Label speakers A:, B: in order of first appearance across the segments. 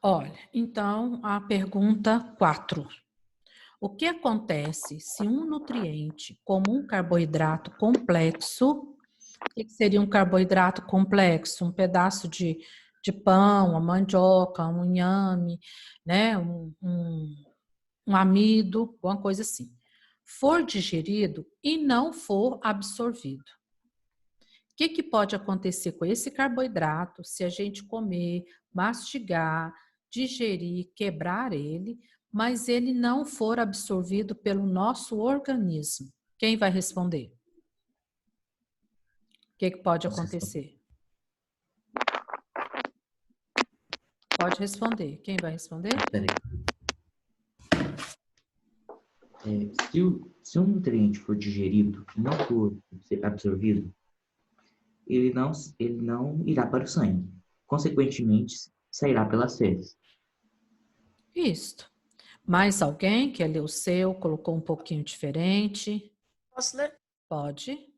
A: Olha, então a pergunta 4. O que acontece se um nutriente, como um carboidrato complexo, o que seria um carboidrato complexo? Um pedaço de pão, uma mandioca, um inhame, né? Um amido, alguma coisa assim. For digerido e não for absorvido. O que pode acontecer com esse carboidrato se a gente comer, mastigar, digerir, quebrar ele, mas ele não for absorvido pelo nosso organismo? Quem vai responder? O que pode acontecer? Pode responder. Quem vai responder?
B: Peraí. Se um nutriente for digerido e não for absorvido, ele não irá para o sangue. Consequentemente, sairá pelas fezes.
A: Isto. Mais alguém quer ler o seu? Colocou um pouquinho diferente?
C: Posso ler?
A: Pode.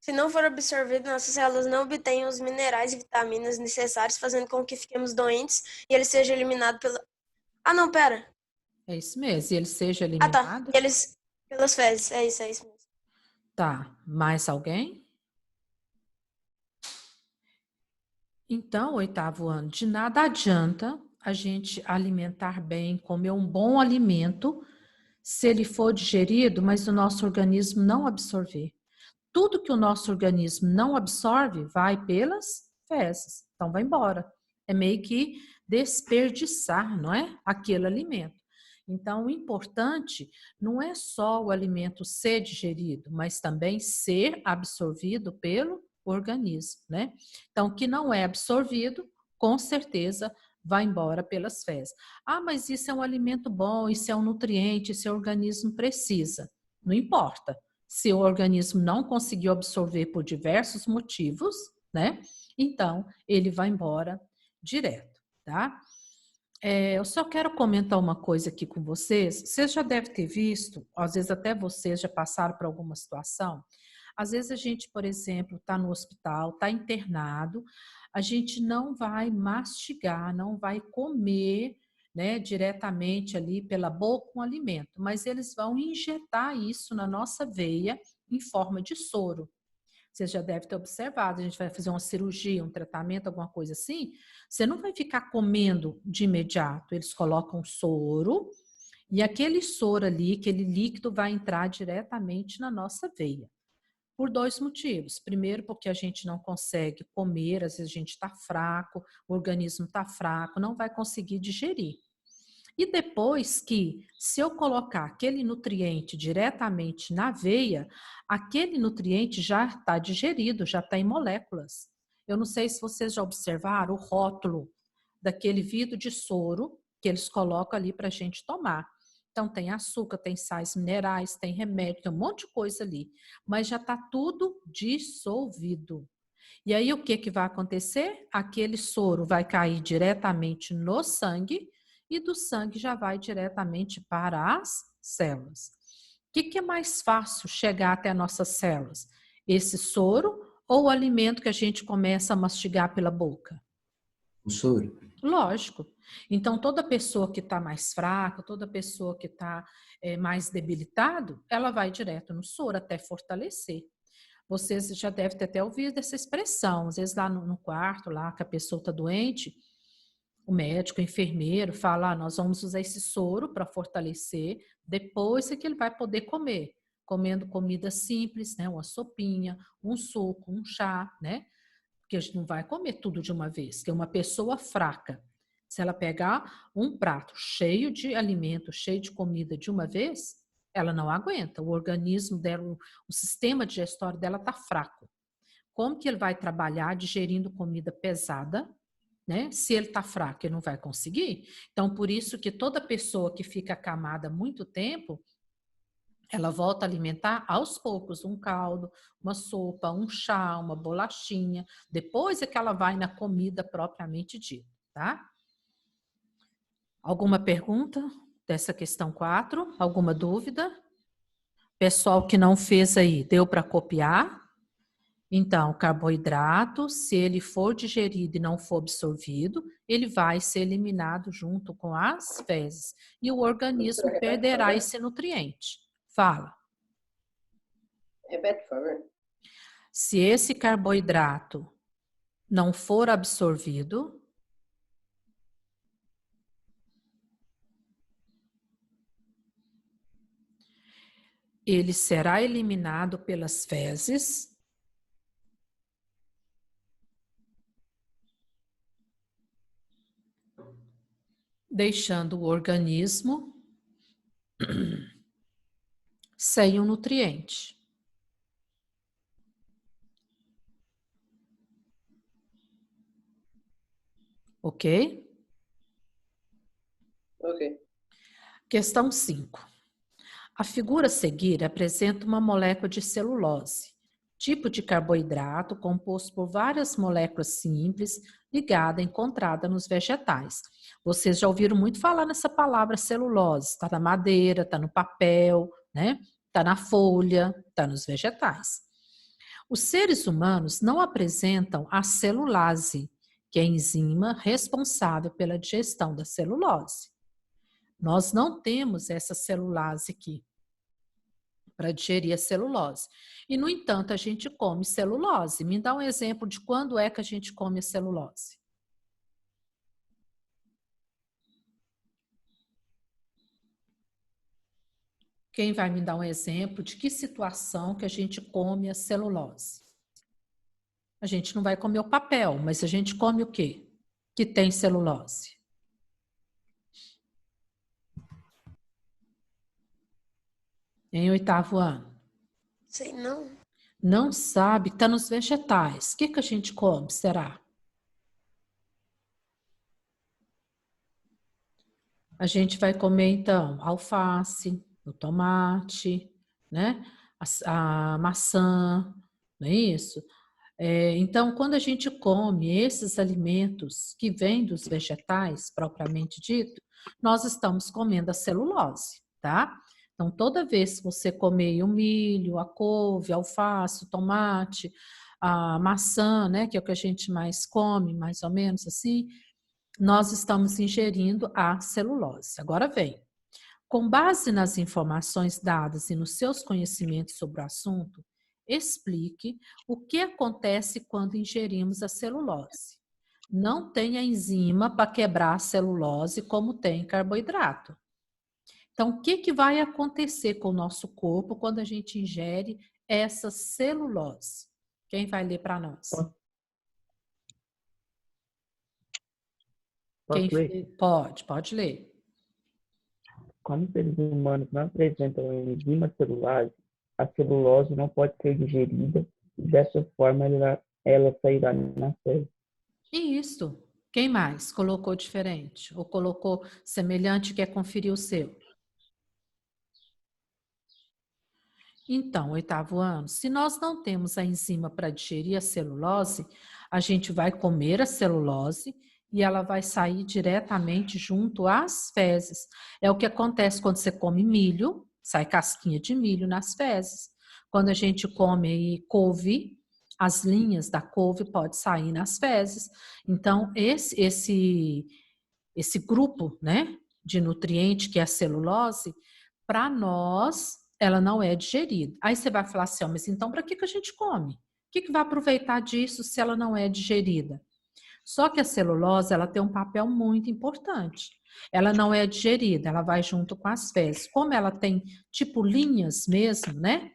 C: Se não for absorvido, nossas células não obtêm os minerais e vitaminas necessários, fazendo com que fiquemos doentes e ele seja eliminado pela... Ah, não, pera.
A: É isso mesmo. E ele seja
C: Ah, tá.
A: eliminado?
C: E eles... Pelas fezes. É isso mesmo.
A: Tá. Mais alguém? Então, 8º ano, de nada adianta a gente alimentar bem, comer um bom alimento, se ele for digerido, mas o nosso organismo não absorver. Tudo que o nosso organismo não absorve vai pelas fezes, então vai embora. É meio que desperdiçar, não é? Aquele alimento. Então, o importante não é só o alimento ser digerido, mas também ser absorvido pelo organismo, né? Então, o que não é absorvido, com certeza vai embora pelas fezes. Ah, mas isso é um alimento bom, isso é um nutriente, esse organismo precisa. Não importa. Se o organismo não conseguiu absorver por diversos motivos, né? Então, ele vai embora direto, tá? Eu só quero comentar uma coisa aqui com vocês. Vocês já devem ter visto, às vezes até vocês já passaram por alguma situação. Às vezes a gente, por exemplo, está no hospital, está internado, a gente não vai mastigar, não vai comer, né, diretamente ali pela boca um alimento, mas eles vão injetar isso na nossa veia em forma de soro. Você já deve ter observado, a gente vai fazer uma cirurgia, um tratamento, alguma coisa assim, você não vai ficar comendo de imediato, eles colocam soro e aquele soro ali, aquele líquido vai entrar diretamente na nossa veia. Por 2 motivos. Primeiro, porque a gente não consegue comer, às vezes a gente está fraco, o organismo está fraco, não vai conseguir digerir. E depois que, se eu colocar aquele nutriente diretamente na veia, aquele nutriente já está digerido, já está em moléculas. Eu não sei se vocês já observaram o rótulo daquele vidro de soro que eles colocam ali para a gente tomar. Então, tem açúcar, tem sais minerais, tem remédio, tem um monte de coisa ali. Mas já está tudo dissolvido. E aí, o que vai acontecer? Aquele soro vai cair diretamente no sangue e do sangue já vai diretamente para as células. O que é mais fácil chegar até nossas células? Esse soro ou o alimento que a gente começa a mastigar pela boca?
B: O soro?
A: Lógico. Então, toda pessoa que está mais fraca, toda pessoa que está mais debilitado, ela vai direto no soro até fortalecer. Vocês já devem ter até ouvido essa expressão. Às vezes lá no quarto, lá que a pessoa está doente, o médico, o enfermeiro fala, nós vamos usar esse soro para fortalecer, depois é que ele vai poder comer. Comendo comida simples, né? Uma sopinha, um suco, um chá, né? Porque a gente não vai comer tudo de uma vez, que é uma pessoa fraca. Se ela pegar um prato cheio de alimento, cheio de comida de uma vez, ela não aguenta. O organismo dela, o sistema digestório dela está fraco. Como que ele vai trabalhar digerindo comida pesada, né? Se ele está fraco, ele não vai conseguir. Então, por isso que toda pessoa que fica acamada muito tempo, ela volta a alimentar aos poucos, um caldo, uma sopa, um chá, uma bolachinha. Depois é que ela vai na comida propriamente dita, tá? Alguma pergunta dessa questão 4? Alguma dúvida? Pessoal que não fez aí, deu para copiar? Então, o carboidrato, se ele for digerido e não for absorvido, ele vai ser eliminado junto com as fezes. E o organismo perderá esse nutriente. Fala.
D: Repete, por favor.
A: Se esse carboidrato não for absorvido, ele será eliminado pelas fezes, deixando o organismo sem o nutriente. Ok?
D: Ok.
A: Questão 5. A figura a seguir apresenta uma molécula de celulose, tipo de carboidrato composto por várias moléculas simples ligada, encontrada nos vegetais. Vocês já ouviram muito falar nessa palavra celulose. Está na madeira, está no papel, né? Está na folha, está nos vegetais. Os seres humanos não apresentam a celulase, que é a enzima responsável pela digestão da celulose. Nós não temos essa celulase aqui para digerir a celulose. E, no entanto, a gente come celulose. Me dá um exemplo de quando é que a gente come a celulose. Quem vai me dar um exemplo de que situação que a gente come a celulose? A gente não vai comer o papel, mas a gente come o quê? Que tem celulose. Em 8º ano.
C: Sei não.
A: Não sabe, está nos vegetais. O que que a gente come, será? A gente vai comer, então, alface, o tomate, né? A maçã, não é isso? Então, quando a gente come esses alimentos que vêm dos vegetais, propriamente dito, nós estamos comendo a celulose, tá? Então, toda vez que você comer o milho, a couve, a alface, o tomate, a maçã, né, que é o que a gente mais come, mais ou menos assim, nós estamos ingerindo a celulose. Agora vem. Com base nas informações dadas e nos seus conhecimentos sobre o assunto, explique o que acontece quando ingerimos a celulose. Não tem a enzima para quebrar a celulose como tem carboidrato. Então, o que vai acontecer com o nosso corpo quando a gente ingere essa celulose? Quem vai ler para nós?
B: Posso ler?
A: Pode ler.
B: Como os seres humanos não apresentam a enzima celulase, a celulose não pode ser digerida e dessa forma ela sairá na fezes.
A: Isso. Quem mais colocou diferente? Ou colocou semelhante, quer conferir o seu? Então, 8º ano, se nós não temos a enzima para digerir a celulose, a gente vai comer a celulose e ela vai sair diretamente junto às fezes. É o que acontece quando você come milho, sai casquinha de milho nas fezes. Quando a gente come couve, as linhas da couve podem sair nas fezes. Então, esse grupo, né, de nutriente que é a celulose, para nós, ela não é digerida. Aí você vai falar assim, mas então para que a gente come? O que vai aproveitar disso se ela não é digerida? Só que a celulose, ela tem um papel muito importante. Ela não é digerida, ela vai junto com as fezes. Como ela tem tipo linhas mesmo, né?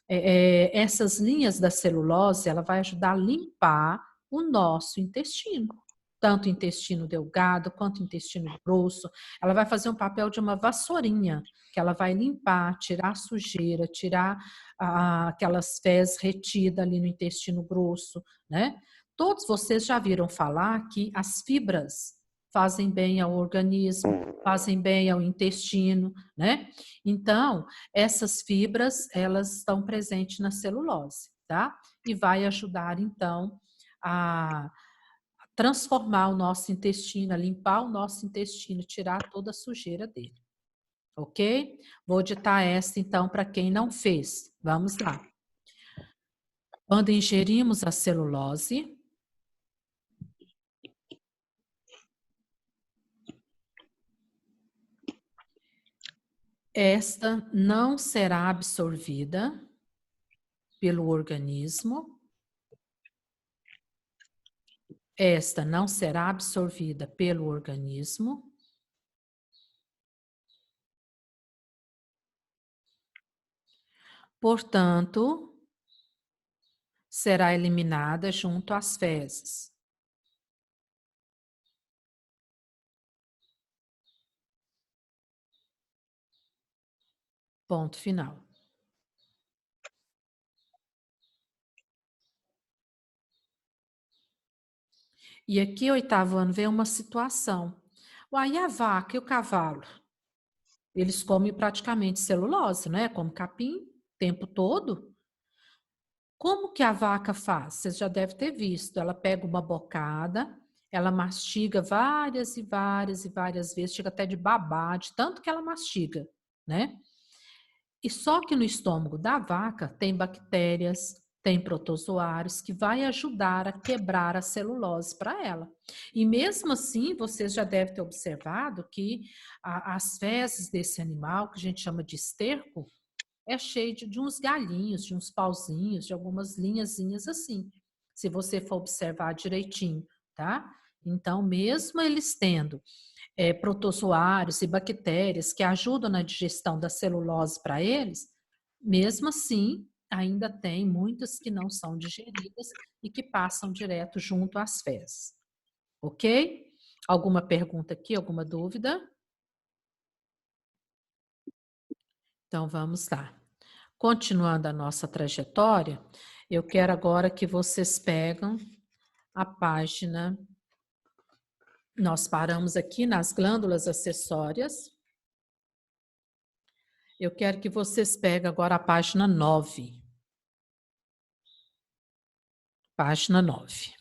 A: Essas linhas da celulose, ela vai ajudar a limpar o nosso intestino. Tanto o intestino delgado quanto o intestino grosso. Ela vai fazer um papel de uma vassourinha, que ela vai limpar, tirar a sujeira, tirar aquelas fezes retidas ali no intestino grosso, né? Todos vocês já viram falar que as fibras fazem bem ao organismo, fazem bem ao intestino, né? Então, essas fibras, elas estão presentes na celulose, tá? E vai ajudar, então, a transformar o nosso intestino, a limpar o nosso intestino, tirar toda a sujeira dele. Ok? Vou ditar essa, então, para quem não fez. Vamos lá. Quando ingerimos a celulose, esta não será absorvida pelo organismo. Esta não será absorvida pelo organismo. Portanto, será eliminada junto às fezes. Ponto final. E aqui, oitavo ano, vem uma situação. Uai, e a vaca e o cavalo? Eles comem praticamente celulose, né? Como capim o tempo todo. Como que a vaca faz? Vocês já devem ter visto. Ela pega uma bocada, ela mastiga várias e várias e várias vezes, chega até de babar, de tanto que ela mastiga, né? E só que no estômago da vaca tem bactérias, tem protozoários que vai ajudar a quebrar a celulose para ela. E mesmo assim, vocês já devem ter observado que as fezes desse animal, que a gente chama de esterco, é cheio de uns galinhos, de uns pauzinhos, de algumas linhazinhas assim. Se você for observar direitinho, tá? Então, mesmo eles tendo protozoários e bactérias que ajudam na digestão da celulose para eles, mesmo assim, ainda tem muitas que não são digeridas e que passam direto junto às fezes. Ok? Alguma pergunta aqui, alguma dúvida? Então, vamos lá. Continuando a nossa trajetória, eu quero agora que vocês pegam a página. Nós paramos aqui nas glândulas acessórias. Eu quero que vocês peguem agora a página 9. Página 9.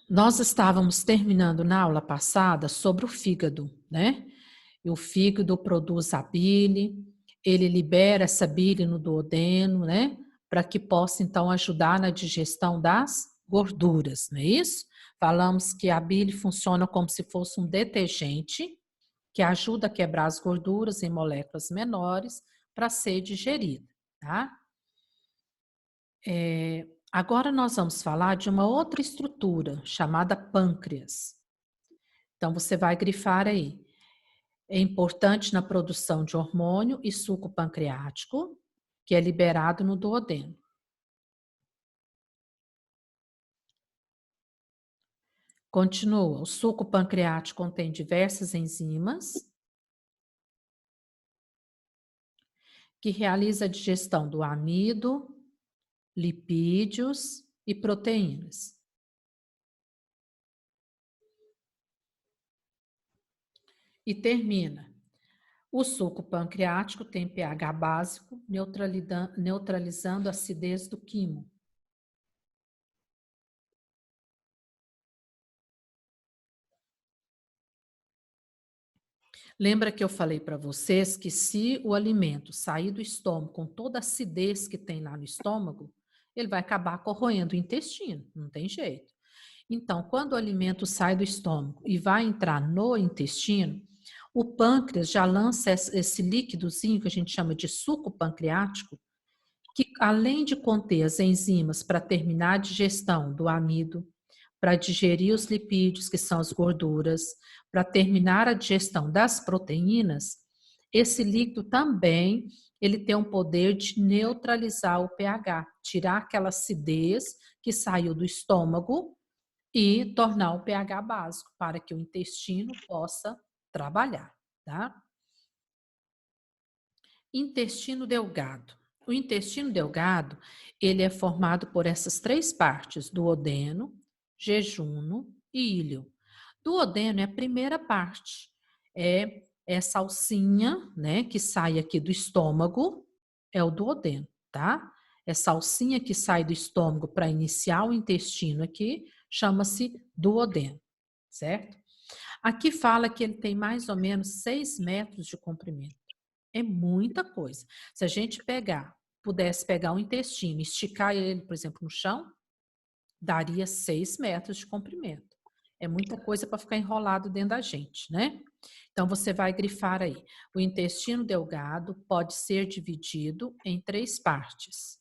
A: Nós estávamos terminando na aula passada sobre o fígado, né? E o fígado produz a bile, ele libera essa bile no duodeno, né? Para que possa, então, ajudar na digestão das gorduras, não é isso? Falamos que a bile funciona como se fosse um detergente que ajuda a quebrar as gorduras em moléculas menores para ser digerida, tá? Agora nós vamos falar de uma outra estrutura chamada pâncreas. Então, você vai grifar aí. É importante na produção de hormônio e suco pancreático, que é liberado no duodeno. Continua. O suco pancreático contém diversas enzimas que realizam a digestão do amido, lipídios e proteínas. E termina. O suco pancreático tem pH básico, neutralizando a acidez do quimo. Lembra que eu falei para vocês que se o alimento sair do estômago com toda a acidez que tem lá no estômago, ele vai acabar corroendo o intestino, não tem jeito. Então, quando o alimento sai do estômago e vai entrar no intestino, o pâncreas já lança esse líquidozinho que a gente chama de suco pancreático, que além de conter as enzimas para terminar a digestão do amido, para digerir os lipídios, que são as gorduras, para terminar a digestão das proteínas, esse líquido também ele tem um poder de neutralizar o pH, tirar aquela acidez que saiu do estômago e tornar o pH básico para que o intestino possa trabalhar, tá? Intestino delgado. O intestino delgado, ele é formado por essas três partes: duodeno, jejuno e íleo. Duodeno é a primeira parte, é essa alcinha, né, que sai aqui do estômago, é o duodeno, tá? Essa alcinha que sai do estômago para iniciar o intestino aqui, chama-se duodeno, certo? Aqui fala que ele tem mais ou menos 6 metros de comprimento. É muita coisa. Se a gente pegar pudesse pegar o intestino e esticar ele, por exemplo, no chão, daria 6 metros de comprimento. É muita coisa para ficar enrolado dentro da gente, né? Então, você vai grifar aí. O intestino delgado pode ser dividido em 3 partes.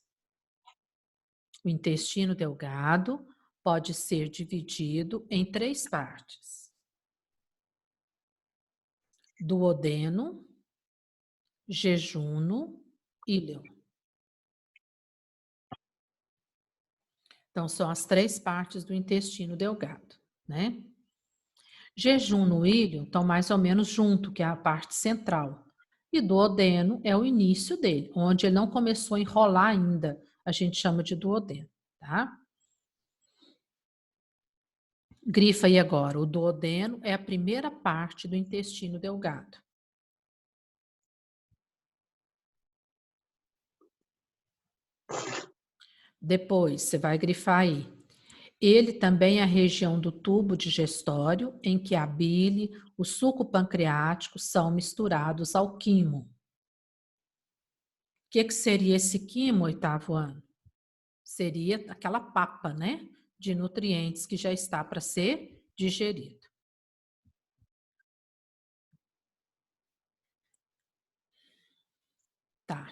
A: O intestino delgado pode ser dividido em 3 partes: duodeno, jejuno, íleo. Então, são as 3 partes do intestino delgado, né? Jejuno e íleo estão mais ou menos junto, que é a parte central. E duodeno é o início dele, onde ele não começou a enrolar ainda. A gente chama de duodeno, tá? Grifa aí agora. O duodeno é a primeira parte do intestino delgado. Depois, você vai grifar aí. Ele também é a região do tubo digestório em que a bile, o suco pancreático são misturados ao quimo. O que seria esse quimo, 8º ano? Seria aquela papa, né, de nutrientes que já está para ser digerido. Tá.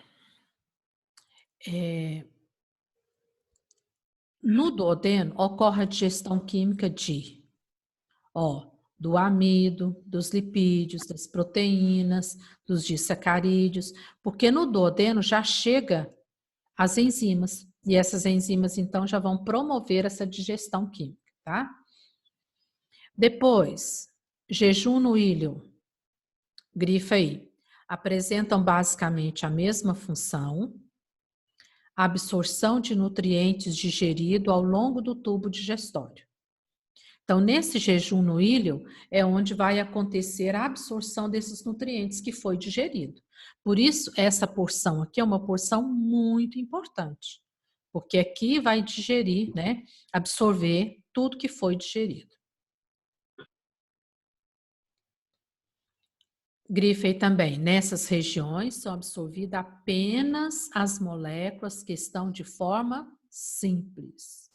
A: No duodeno ocorre a digestão química do amido, dos lipídios, das proteínas, dos disacarídeos, porque no duodeno já chega as enzimas, e essas enzimas então já vão promover essa digestão química, tá? Depois, jejuno e íleo, grifa aí, apresentam basicamente a mesma função, a absorção de nutrientes digerido ao longo do tubo digestório. Então, nesse jejum no íleo é onde vai acontecer a absorção desses nutrientes que foi digerido. Por isso, essa porção aqui é uma porção muito importante, porque aqui vai digerir, né, absorver tudo que foi digerido. Grifei também, nessas regiões são absorvidas apenas as moléculas que estão de forma simples.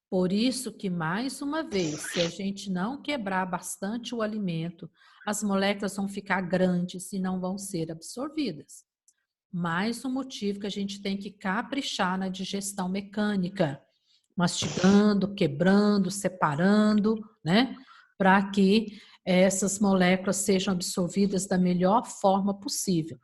A: Por isso que, mais uma vez, se a gente não quebrar bastante o alimento, as moléculas vão ficar grandes e não vão ser absorvidas. Mais um motivo que a gente tem que caprichar na digestão mecânica, mastigando, quebrando, separando, né? Para que essas moléculas sejam absorvidas da melhor forma possível.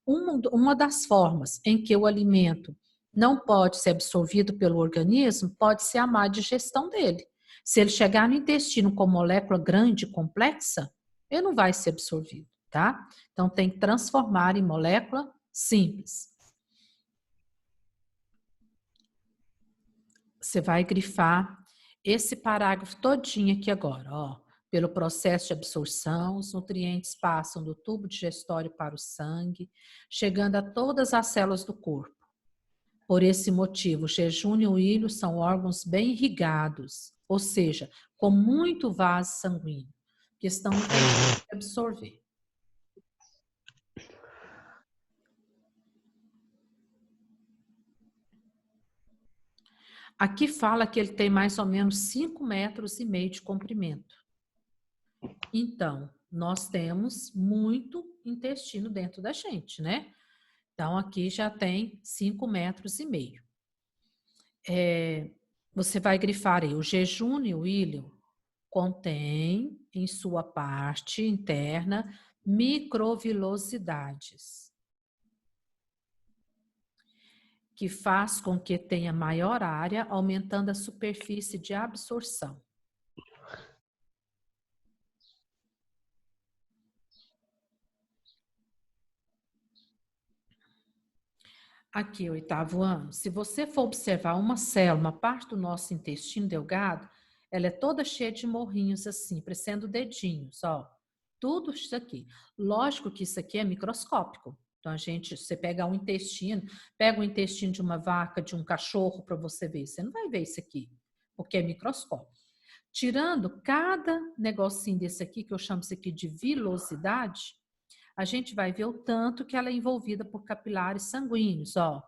A: Uma das formas em que o alimento não pode ser absorvido pelo organismo pode ser a má digestão dele. Se ele chegar no intestino com molécula grande e complexa, ele não vai ser absorvido, tá? Então, tem que transformar em molécula simples. Você vai grifar esse parágrafo todinho aqui agora, ó. Pelo processo de absorção, os nutrientes passam do tubo digestório para o sangue, chegando a todas as células do corpo. Por esse motivo, o jejum e o íleo são órgãos bem irrigados, ou seja, com muito vaso sanguíneo, que estão impedidos de absorver. Aqui fala que ele tem mais ou menos 5,5 metros de comprimento. Então, nós temos muito intestino dentro da gente, né? Então, aqui já tem 5,5 metros. Você vai grifar aí, o jejum e o íleo contém em sua parte interna microvilosidades, que faz com que tenha maior área, aumentando a superfície de absorção. Aqui, 8º ano, se você for observar uma célula, uma parte do nosso intestino delgado, ela é toda cheia de morrinhos assim, parecendo dedinhos, ó. Tudo isso aqui. Lógico que isso aqui é microscópico. Então, você pega o intestino de uma vaca, de um cachorro para você ver. Você não vai ver isso aqui, porque é microscópico. Tirando cada negocinho desse aqui, que eu chamo isso aqui de vilosidade, a gente vai ver o tanto que ela é envolvida por capilares sanguíneos, ó.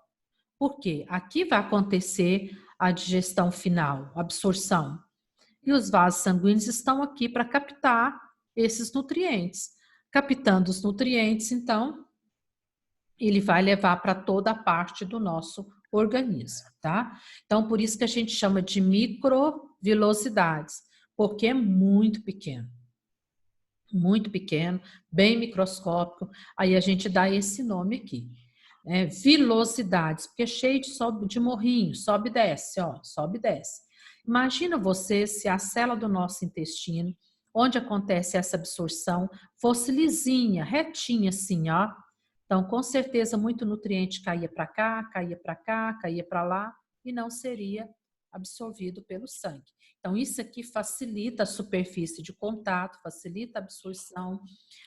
A: Por quê? Aqui vai acontecer a digestão final, a absorção. E os vasos sanguíneos estão aqui para captar esses nutrientes. Captando os nutrientes, então, ele vai levar para toda a parte do nosso organismo, tá? Então, por isso que a gente chama de microvilosidades, porque é muito pequeno, bem microscópico, aí a gente dá esse nome aqui. Vilosidades, porque é cheio de morrinho, sobe e desce, ó, sobe e desce. Imagina você se a célula do nosso intestino, onde acontece essa absorção, fosse lisinha, retinha assim, ó. Então, com certeza, muito nutriente caía para cá, caía para cá, caía para lá e não seria absorvido pelo sangue. Então, isso aqui facilita a superfície de contato, facilita a absorção,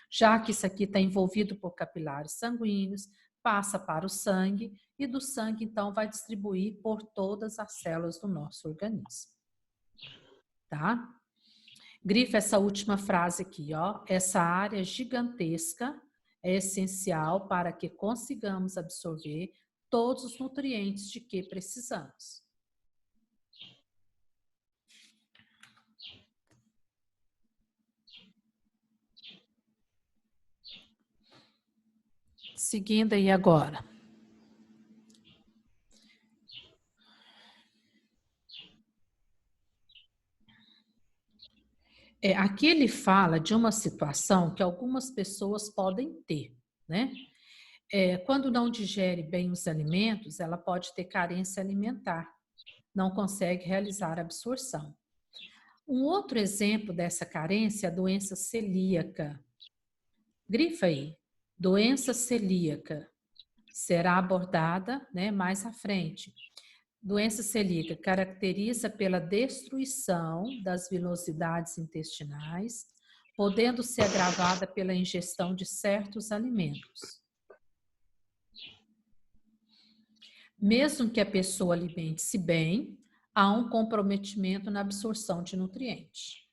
A: já que isso aqui está envolvido por capilares sanguíneos, passa para o sangue e do sangue, então, vai distribuir por todas as células do nosso organismo. Tá? Grifa essa última frase aqui, ó. Essa área gigantesca é essencial para que consigamos absorver todos os nutrientes de que precisamos. Seguindo aí agora. Aqui ele fala de uma situação que algumas pessoas podem ter, né? Quando não digere bem os alimentos, ela pode ter carência alimentar, não consegue realizar a absorção. Um outro exemplo dessa carência é a doença celíaca. Grifa aí, doença celíaca. Será abordada, né, mais à frente. Doença celíaca caracteriza pela destruição das vilosidades intestinais, podendo ser agravada pela ingestão de certos alimentos. Mesmo que a pessoa alimente-se bem, há um comprometimento na absorção de nutrientes.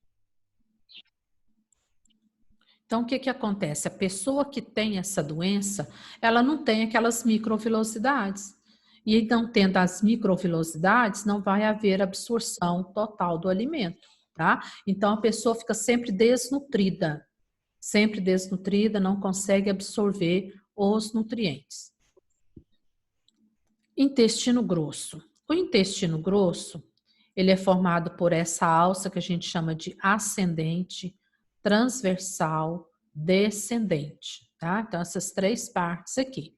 A: Então, o que acontece? A pessoa que tem essa doença, ela não tem aquelas microvilosidades. E não tendo as microvilosidades, não vai haver absorção total do alimento, tá? Então, a pessoa fica sempre desnutrida, não consegue absorver os nutrientes. Intestino grosso. O intestino grosso, ele é formado por essa alça que a gente chama de ascendente, transversal, descendente, tá? Então, essas três partes aqui.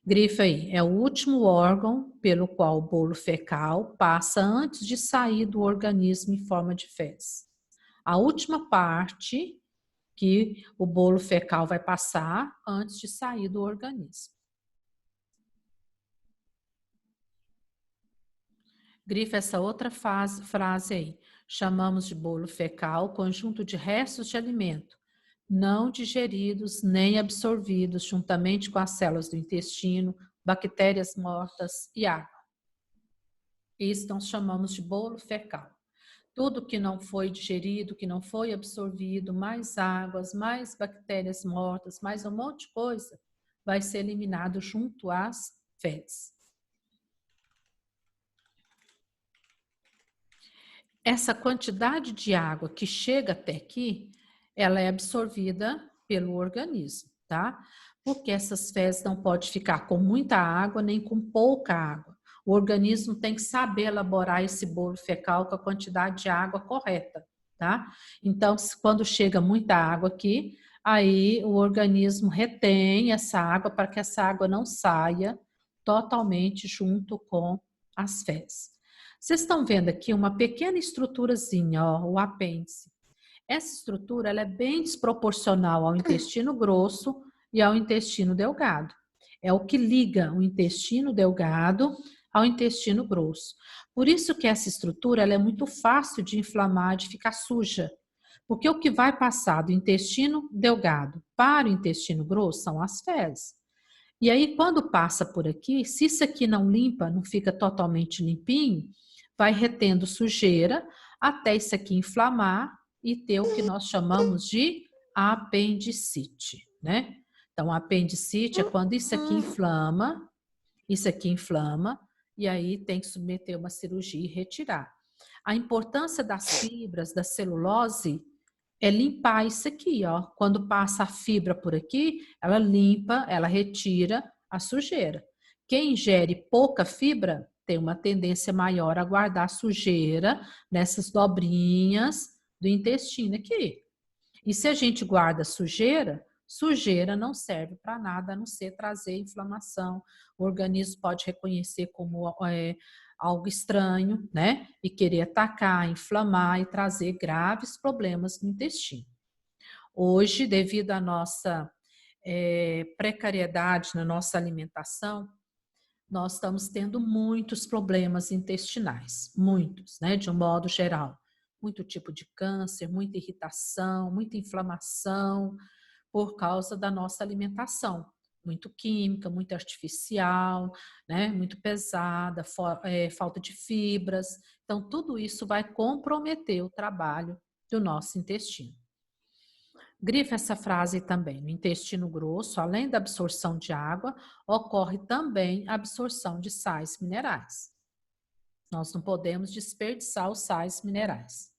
A: Grifa aí, é o último órgão pelo qual o bolo fecal passa antes de sair do organismo em forma de fezes. A última parte que o bolo fecal vai passar antes de sair do organismo. Grifa essa outra frase aí. Chamamos de bolo fecal conjunto de restos de alimento não digeridos nem absorvidos juntamente com as células do intestino, bactérias mortas e água. Isso nós chamamos de bolo fecal. Tudo que não foi digerido, que não foi absorvido, mais águas, mais bactérias mortas, mais um monte de coisa, vai ser eliminado junto às fezes. Essa quantidade de água que chega até aqui, ela é absorvida pelo organismo, tá? Porque essas fezes não podem ficar com muita água nem com pouca água. O organismo tem que saber elaborar esse bolo fecal com a quantidade de água correta, tá? Então, quando chega muita água aqui, aí o organismo retém essa água para que essa água não saia totalmente junto com as fezes. Vocês estão vendo aqui uma pequena estruturazinha, ó, o apêndice. Essa estrutura ela é bem desproporcional ao intestino grosso e ao intestino delgado. É o que liga o intestino delgado ao intestino grosso. Por isso que essa estrutura ela é muito fácil de inflamar, de ficar suja. Porque o que vai passar do intestino delgado para o intestino grosso são as fezes. E aí, quando passa por aqui, se isso aqui não limpa, não fica totalmente limpinho, vai retendo sujeira até isso aqui inflamar e ter o que nós chamamos de apendicite, né? Então, a apendicite é quando isso aqui inflama, e aí tem que submeter uma cirurgia e retirar. A importância das fibras, da celulose, é limpar isso aqui, ó. Quando passa a fibra por aqui, ela limpa, ela retira a sujeira. Quem ingere pouca fibra tem uma tendência maior a guardar sujeira nessas dobrinhas do intestino aqui. E se a gente guarda sujeira, sujeira não serve para nada a não ser trazer inflamação. O organismo pode reconhecer como algo estranho, né? E querer atacar, inflamar e trazer graves problemas no intestino. Hoje, devido à nossa precariedade na nossa alimentação, nós estamos tendo muitos problemas intestinais, muitos, né? De um modo geral. Muito tipo de câncer, muita irritação, muita inflamação por causa da nossa alimentação. Muito química, muito artificial, né? Muito pesada, falta de fibras. Então, tudo isso vai comprometer o trabalho do nosso intestino. Grifa essa frase também. No intestino grosso, além da absorção de água, ocorre também a absorção de sais minerais. Nós não podemos desperdiçar os sais minerais.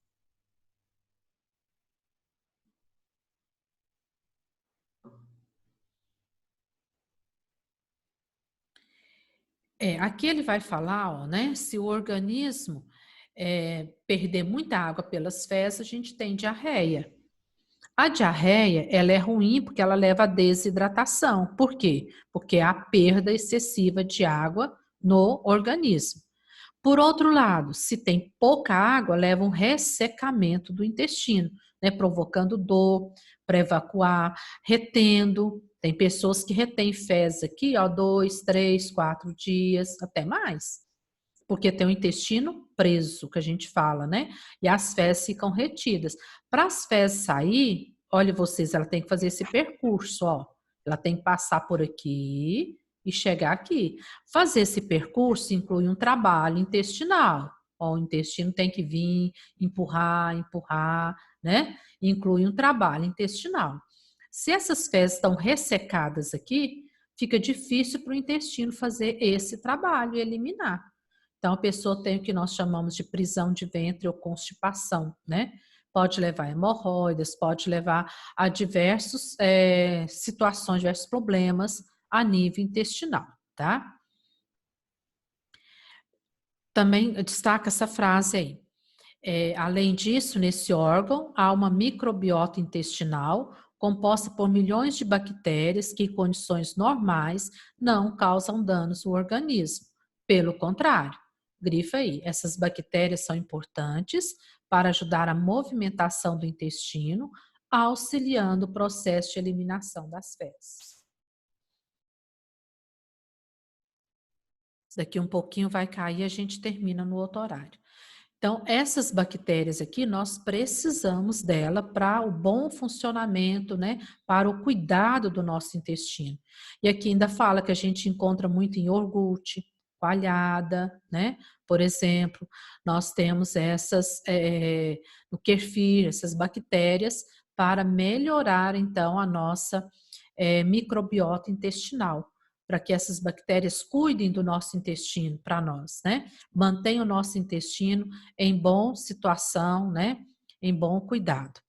A: Aqui ele vai falar, ó, né? Se o organismo perder muita água pelas fezes, a gente tem diarreia. A diarreia, ela é ruim porque ela leva à desidratação. Por quê? Porque há perda excessiva de água no organismo. Por outro lado, se tem pouca água, leva um ressecamento do intestino, né? Provocando dor para evacuar, retendo. Tem pessoas que retêm fezes aqui, ó, 2, 3, 4 dias, até mais. Porque tem o intestino preso, que a gente fala, né? E as fezes ficam retidas. Para as fezes sair, olha vocês, ela tem que fazer esse percurso, ó. Ela tem que passar por aqui e chegar aqui. Fazer esse percurso inclui um trabalho intestinal. Ó, o intestino tem que vir, empurrar, né? Inclui um trabalho intestinal. Se essas fezes estão ressecadas aqui, fica difícil para o intestino fazer esse trabalho e eliminar. Então, a pessoa tem o que nós chamamos de prisão de ventre ou constipação, né? Pode levar a hemorroidas, pode levar a diversas situações, diversos problemas a nível intestinal, tá? Também destaca essa frase aí. Além disso, nesse órgão, há uma microbiota intestinal composta por milhões de bactérias que, em condições normais, não causam danos ao organismo. Pelo contrário, grifa aí, essas bactérias são importantes para ajudar a movimentação do intestino, auxiliando o processo de eliminação das fezes. Daqui um pouquinho vai cair e a gente termina no outro horário. Então, essas bactérias aqui, nós precisamos dela para o bom funcionamento, né? Para o cuidado do nosso intestino. E aqui ainda fala que a gente encontra muito em iogurte, coalhada, né? Por exemplo, nós temos essas no kefir, essas bactérias para melhorar, então, a nossa microbiota intestinal, para que essas bactérias cuidem do nosso intestino para nós, né? Mantenham o nosso intestino em boa situação, né? Em bom cuidado.